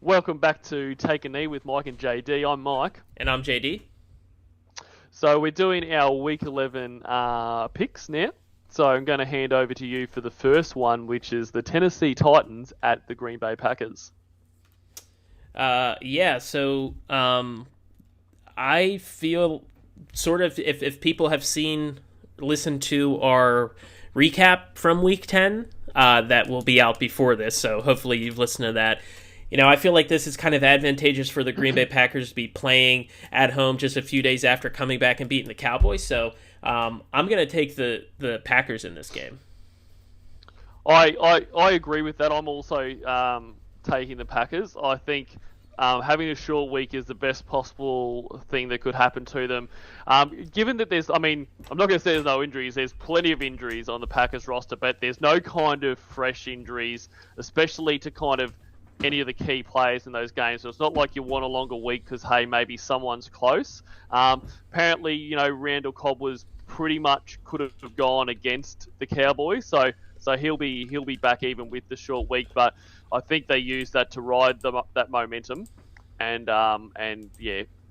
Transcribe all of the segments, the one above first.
Welcome back to Take a Knee with Mike and JD. I'm Mike. And I'm JD. So we're doing our Week 11 picks now. So I'm going to hand over to you for the first one, which is the Tennessee Titans at the Green Bay Packers. I feel sort of if people have listened to our recap from Week 10, that will be out before this. So hopefully you've listened to that. I feel like this is kind of advantageous for the Green Bay Packers to be playing at home just a few days after coming back and beating the Cowboys. So I'm going to take the Packers in this game. I agree with that. I'm also taking the Packers. I think having a short week is the best possible thing that could happen to them. Given that I'm not going to say there's no injuries. There's plenty of injuries on the Packers roster, but there's no kind of fresh injuries, especially to kind of any of the key players in those games. So it's not like you want a longer week because, hey, maybe someone's close. Apparently, Randall Cobb was pretty much could have gone against the Cowboys. So he'll be back even with the short week. But I think they use that to ride that momentum and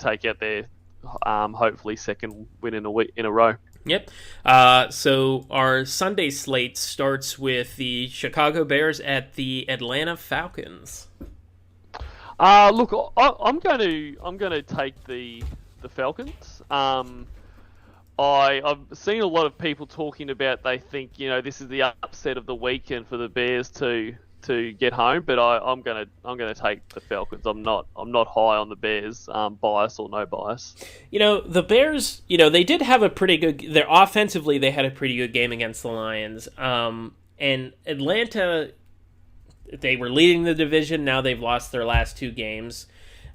take out their hopefully second win in a row. Yep. So our Sunday slate starts with the Chicago Bears at the Atlanta Falcons. Look, I'm going to take the Falcons. I've seen a lot of people talking about they think this is the upset of the weekend for the Bears to get home, but I'm gonna take the Falcons. I'm not high on the Bears, bias or no bias. The Bears, they did have a pretty good. Their offensively, they had a pretty good game against the Lions. And Atlanta, they were leading the division. Now they've lost their last two games.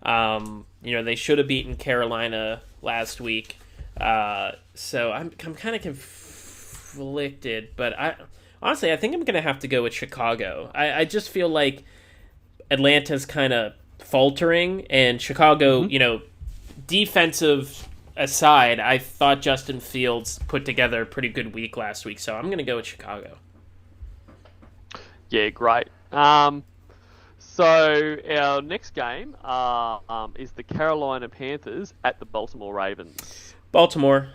They should have beaten Carolina last week. So I'm kind of conflicted, but honestly, I think I'm going to have to go with Chicago. I just feel like Atlanta's kind of faltering, and Chicago, defensive aside, I thought Justin Fields put together a pretty good week last week, so I'm going to go with Chicago. Yeah, great. So our next game is the Carolina Panthers at the Baltimore Ravens. Baltimore.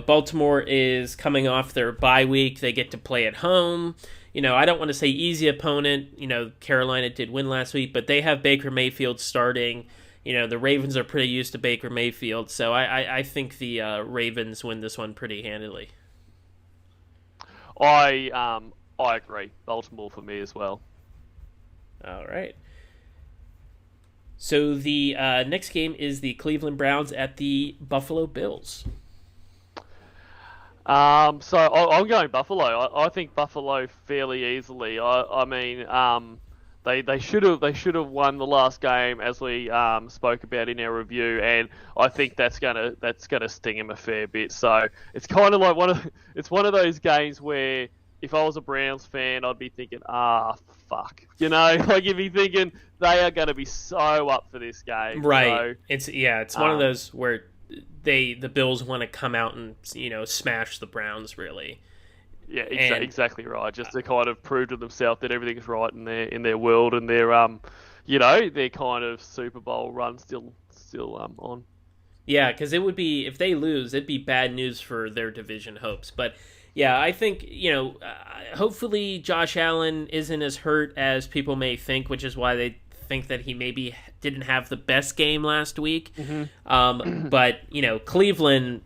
Baltimore is coming off their bye week. They get to play at home. I don't want to say easy opponent. Carolina did win last week, but they have Baker Mayfield starting. The Ravens are pretty used to Baker Mayfield, so I think the Ravens win this one pretty handily. I agree. Baltimore for me as well. All right. So the next game is the Cleveland Browns at the Buffalo Bills. I'm going Buffalo. I think Buffalo fairly easily. They should have won the last game, as we spoke about in our review, and I think that's gonna sting them a fair bit. So it's kind of like one of those games where if I was a Browns fan, I'd be thinking, fuck, like you'd be thinking they are going to be so up for this game, right? So, it's one of those where the Bills want to come out and smash the Browns, really. Yeah, exactly right. Just to kind of prove to themselves that everything's right in their world and their their kind of Super Bowl run still on. Yeah, because it would be, if they lose, it'd be bad news for their division hopes. But yeah, I think hopefully Josh Allen isn't as hurt as people may think, which is why they think that he maybe didn't have the best game last week. Mm-hmm. But Cleveland,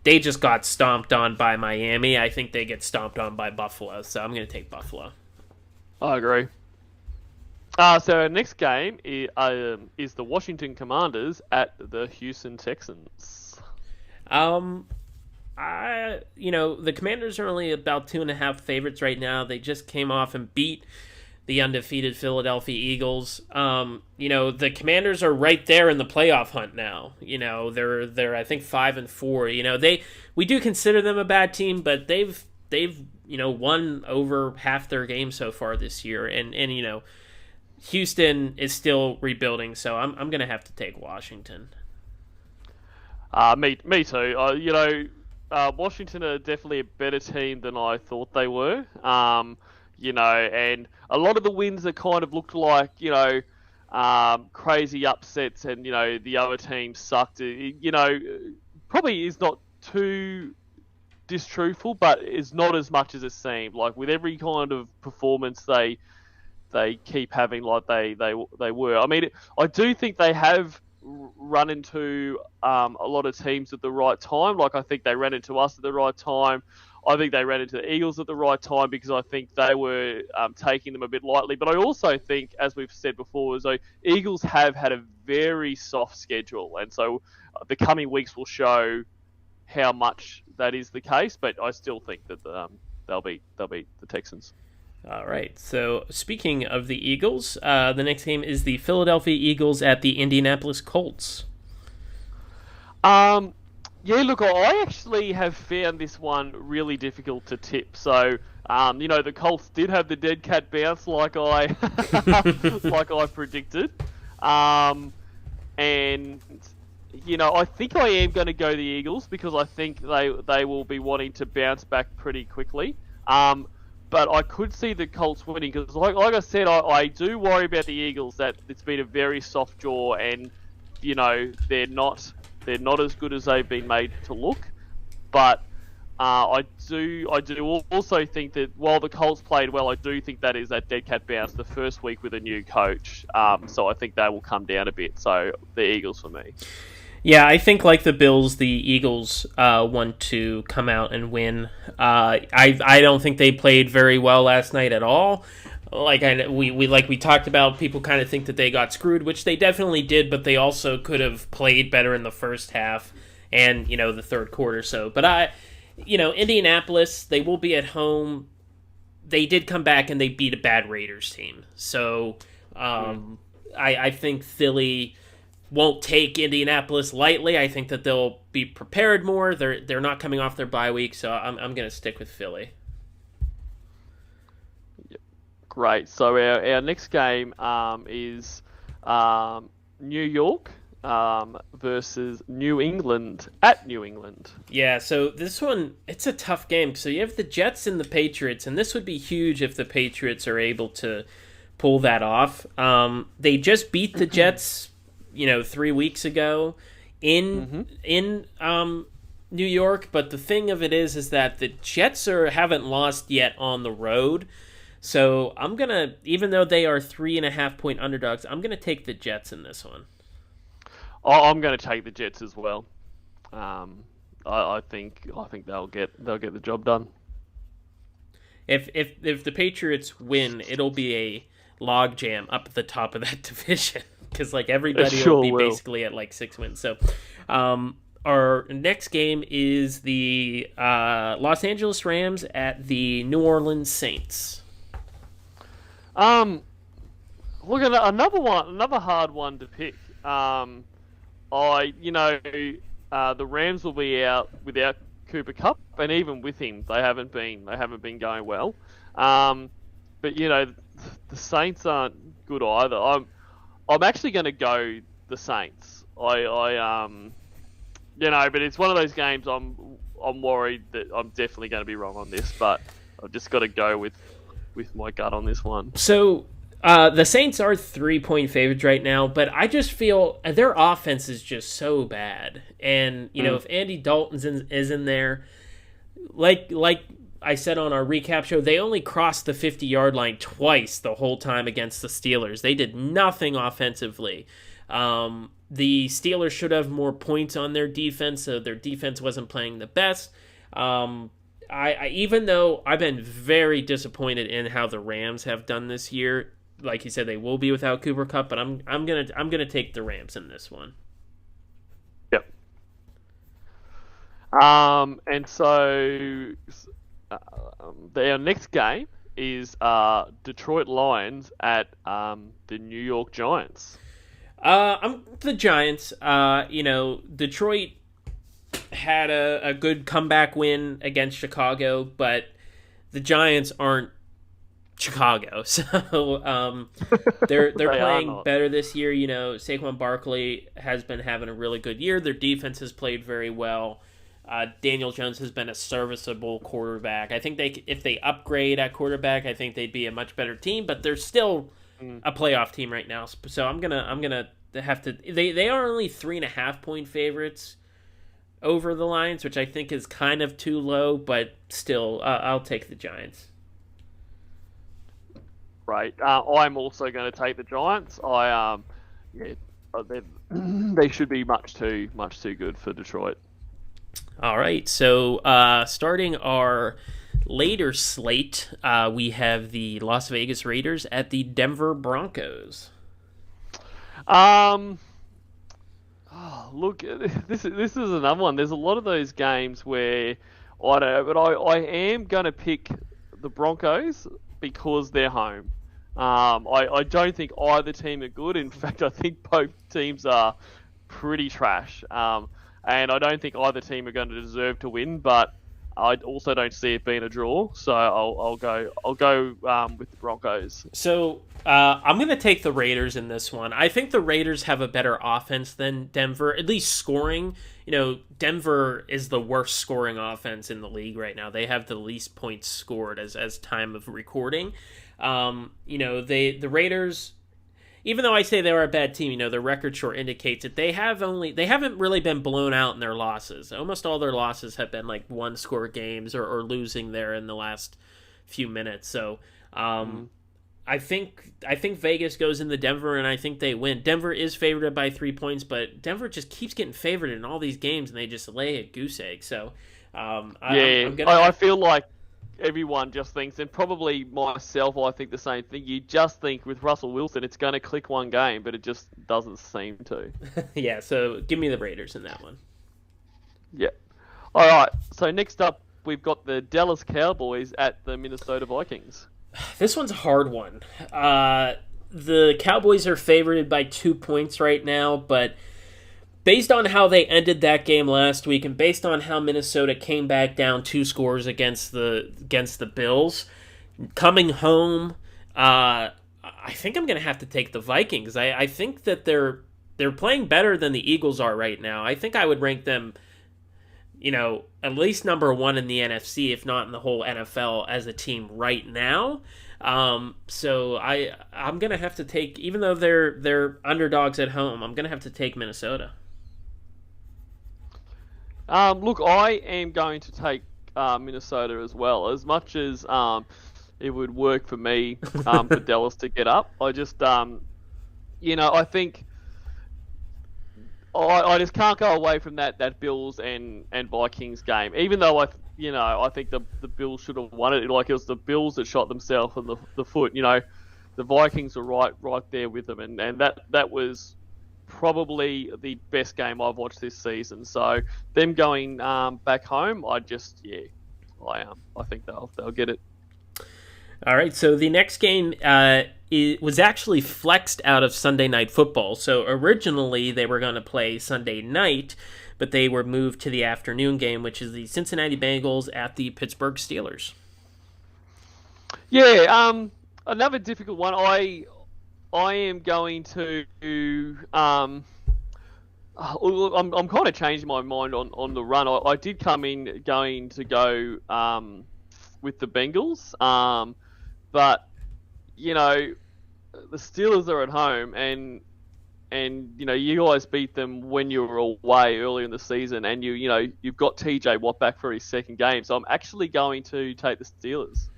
they just got stomped on by Miami. I think they get stomped on by Buffalo, so I'm going to take Buffalo. I agree. So our next game is the Washington Commanders at the Houston Texans. The Commanders are only about 2.5 favorites right now. They just came off and beat the undefeated Philadelphia Eagles. The Commanders are right there in the playoff hunt now. They're I think 5-4. We do consider them a bad team, but they've won over half their games so far this year, and Houston is still rebuilding. So I'm gonna have to take Washington. Me too. Washington are definitely a better team than I thought they were. and a lot of the wins that kind of looked like, crazy upsets, and, the other team sucked. Probably is not too distruthful, but it's not as much as it seemed. Like with every kind of performance they keep having, like they were. I mean, I do think they have run into a lot of teams at the right time. Like I think they ran into us at the right time. I think they ran into the Eagles at the right time because I think they were taking them a bit lightly. But I also think, as we've said before, so Eagles have had a very soft schedule, and so the coming weeks will show how much that is the case. But I still think that they'll beat the Texans. All right. So speaking of the Eagles, the next game is the Philadelphia Eagles at the Indianapolis Colts. Yeah, look, I actually have found this one really difficult to tip. So, the Colts did have the dead cat bounce, like I predicted, and I think I am going to go the Eagles because I think they will be wanting to bounce back pretty quickly. But I could see the Colts winning because, like I said, I do worry about the Eagles, that it's been a very soft draw, and they're not as good as they've been made to look. But I do also think that while the Colts played well, I do think that is that dead cat bounce the first week with a new coach. So I think that will come down a bit. So the Eagles for me. Yeah, I think like the Bills, the Eagles want to come out and win. I don't think they played very well last night at all. Like we talked about, people kind of think that they got screwed, which they definitely did, but they also could have played better in the first half and the third quarter. So, but Indianapolis, they will be at home. They did come back and they beat a bad Raiders team. So, I think Philly won't take Indianapolis lightly. I think that they'll be prepared more. They're not coming off their bye week, so I'm going to stick with Philly. Great. So our next game is New York versus New England at New England. Yeah, so this one, it's a tough game. So you have the Jets and the Patriots, and this would be huge if the Patriots are able to pull that off. They just beat the Jets 3 weeks ago in New York, but the thing of it is that the Jets haven't lost yet on the road. So I'm gonna, even though they are 3.5 point underdogs, I'm gonna take the Jets in this one. I'm gonna take the Jets as well. I think they'll get the job done. If the Patriots win, it'll be a logjam up at the top of that division. Because everybody will be basically at 6 wins. So, our next game is the Los Angeles Rams at the New Orleans Saints. Look at another hard one to pick. The Rams will be out without Cooper Kupp, and even with him, they haven't been going well. But the Saints aren't good either. I'm actually going to go the Saints. But it's one of those games I'm worried that I'm definitely going to be wrong on this, but I've just got to go with my gut on this one. So the Saints are 3-point favorites right now, but I just feel their offense is just so bad. And, if Andy Dalton is in there, like I said on our recap show, they only crossed the 50-yard line twice the whole time against the Steelers. They did nothing offensively. The Steelers should have more points on their defense, so their defense wasn't playing the best. I even though I've been very disappointed in how the Rams have done this year, like you said, they will be without Cooper Kupp, but I'm gonna take the Rams in this one. Yep. And so our next game is Detroit Lions at the New York Giants. I'm the Giants. Detroit had a good comeback win against Chicago, but the Giants aren't Chicago, so they're playing better this year. Saquon Barkley has been having a really good year. Their defense has played very well. Daniel Jones has been a serviceable quarterback. I think if they upgrade at quarterback, I think they'd be a much better team. But they're still a playoff team right now. So I'm gonna have to. They are only 3.5-point favorites over the Lions, which I think is kind of too low. But still, I'll take the Giants. Right. I'm also going to take the Giants. They should be much too good for Detroit. All right, so starting our later slate, we have the Las Vegas Raiders at the Denver Broncos. Look, this is another one. There's a lot of those games where I don't know, but I am going to pick the Broncos because they're home. I don't think either team are good. In fact, I think both teams are pretty trash. And I don't think either team are going to deserve to win, but I also don't see it being a draw. So I'll go with the Broncos. So I'm going to take the Raiders in this one. I think the Raiders have a better offense than Denver, at least scoring. Denver is the worst scoring offense in the league right now. They have the least points scored as time of recording. The Raiders, even though I say they were a bad team, their record sure indicates that they haven't really been blown out in their losses. Almost all their losses have been like one-score games or losing there in the last few minutes. So I think Vegas goes into Denver, and I think they win. Denver is favored by 3 points, but Denver just keeps getting favored in all these games, and they just lay a goose egg. So I feel like everyone just thinks, and probably myself, I think the same thing. You just think with Russell Wilson, it's going to click one game, but it just doesn't seem to. Yeah, so give me the Raiders in that one. Yeah. All right, so next up, we've got the Dallas Cowboys at the Minnesota Vikings. This one's a hard one. The Cowboys are favored by 2 points right now, but based on how they ended that game last week, and based on how Minnesota came back down 2 scores against the Bills, coming home, I think I'm going to have to take the Vikings. I think that they're playing better than the Eagles are right now. I think I would rank them, at least number 1 in the NFC, if not in the whole NFL as a team right now. So I'm going to have to take, even though they're underdogs at home, I'm going to have to take Minnesota. Look, I am going to take Minnesota as well. As much as it would work for me for Dallas to get up, I just, I think I just can't go away from that Bills and Vikings game. Even though I think the Bills should have won it. Like, it was the Bills that shot themselves in the foot. The Vikings were right there with them, and that was probably the best game I've watched this season. So them going back home, I think they'll get it. All right, so the next game it was actually flexed out of Sunday Night Football. So originally they were going to play Sunday night, but they were moved to the afternoon game, which is the Cincinnati Bengals at the Pittsburgh Steelers. Yeah, another difficult one. I am going to. I'm kind of changing my mind on the run. I did come in going to go with the Bengals, but the Steelers are at home, and you guys beat them when you were away earlier in the season, and you've got TJ Watt back for his second game, so I'm actually going to take the Steelers.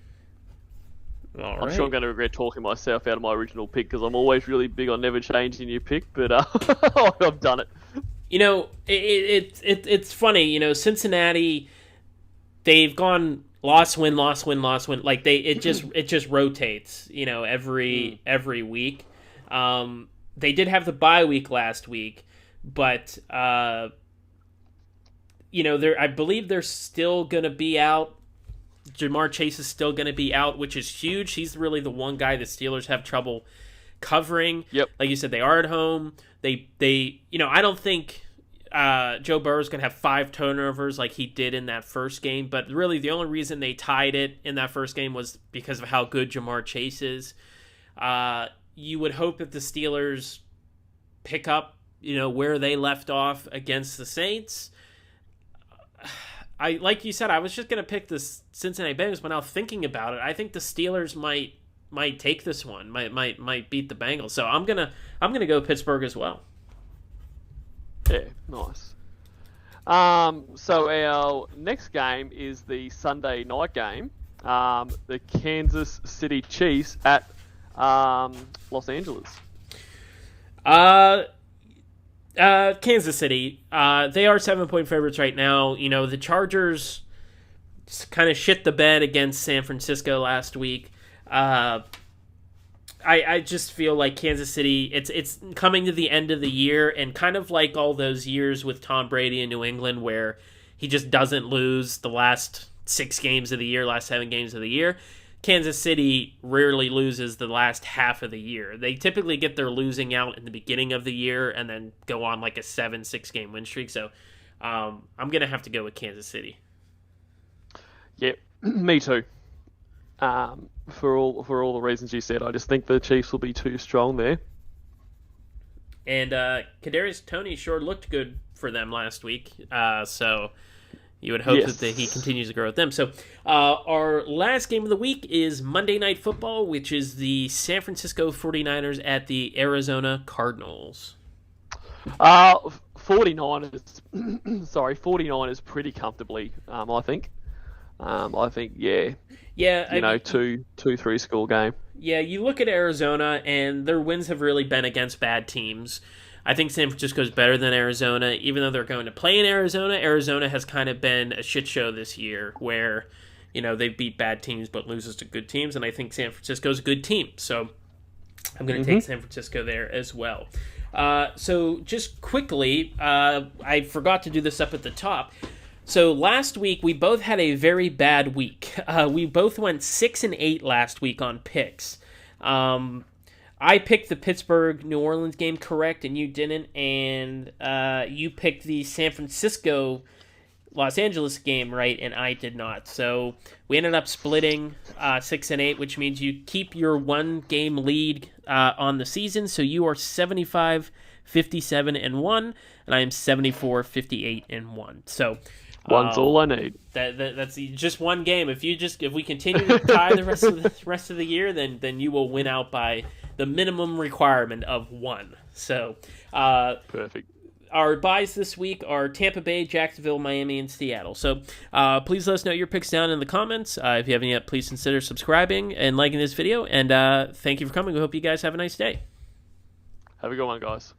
I'm sure I'm going to regret talking myself out of my original pick, because I'm always really big on never changing your pick, but I've done it. It's funny. Cincinnati, they've gone loss win. Like it just rotates. Every week. They did have the bye week last week, but I believe they're still going to be out. Jamar Chase is still going to be out, which is huge. He's really the one guy the Steelers have trouble covering. Yep. Like you said, they are at home. I don't think Joe Burrow is going to have 5 turnovers like he did in that first game, but really the only reason they tied it in that first game was because of how good Jamar Chase is. You would hope that the Steelers pick up, where they left off against the Saints. I like you said, I was just gonna pick the Cincinnati Bengals, but now thinking about it, I think the Steelers might take this one, might beat the Bengals. So I'm gonna go Pittsburgh as well. Yeah, nice. So our next game is the Sunday night game, the Kansas City Chiefs at Los Angeles. Kansas City. They are 7-point favorites right now. You know, the Chargers kind of shit the bed against San Francisco last week. I just feel like Kansas City, it's coming to the end of the year, and kind of like all those years with Tom Brady in New England where he just doesn't lose the last 6 games of the year, last 7 games of the year. Kansas City rarely loses the last half of the year. They typically get their losing out in the beginning of the year and then go on like a 7-6 game win streak. So I'm going to have to go with Kansas City. Yep, me too. For all the reasons you said, I just think the Chiefs will be too strong there. And Kadarius Toney sure looked good for them last week. So you would hope that he continues to grow with them. So our last game of the week is Monday Night Football, which is the San Francisco 49ers at the Arizona Cardinals. 49ers pretty comfortably, I think. Yeah, 2-3 score game. Yeah, you look at Arizona, and their wins have really been against bad teams. I think San Francisco is better than Arizona, even though they're going to play in Arizona. Arizona has kind of been a shit show this year, where they beat bad teams but loses to good teams, and I think San Francisco is a good team, so I'm going to take San Francisco there as well. So just quickly, I forgot to do this up at the top. So last week, we both had a very bad week. We both went 6-8 last week on picks. I picked the Pittsburgh-New Orleans game correct, and you didn't. And you picked the San Francisco-Los Angeles game right, and I did not. So we ended up splitting 6-8, which means you keep your 1-game lead on the season. So you are 75-57-1, and I am 74-58-1. So one's all I need. That's just one game. If we continue to tie the rest of the year, then you will win out by the minimum requirement of 1. So perfect. Our buys this week are Tampa Bay, Jacksonville, Miami, and Seattle. So please let us know your picks down in the comments. If you haven't yet, please consider subscribing and liking this video. And thank you for coming. We hope you guys have a nice day. Have a good one, guys.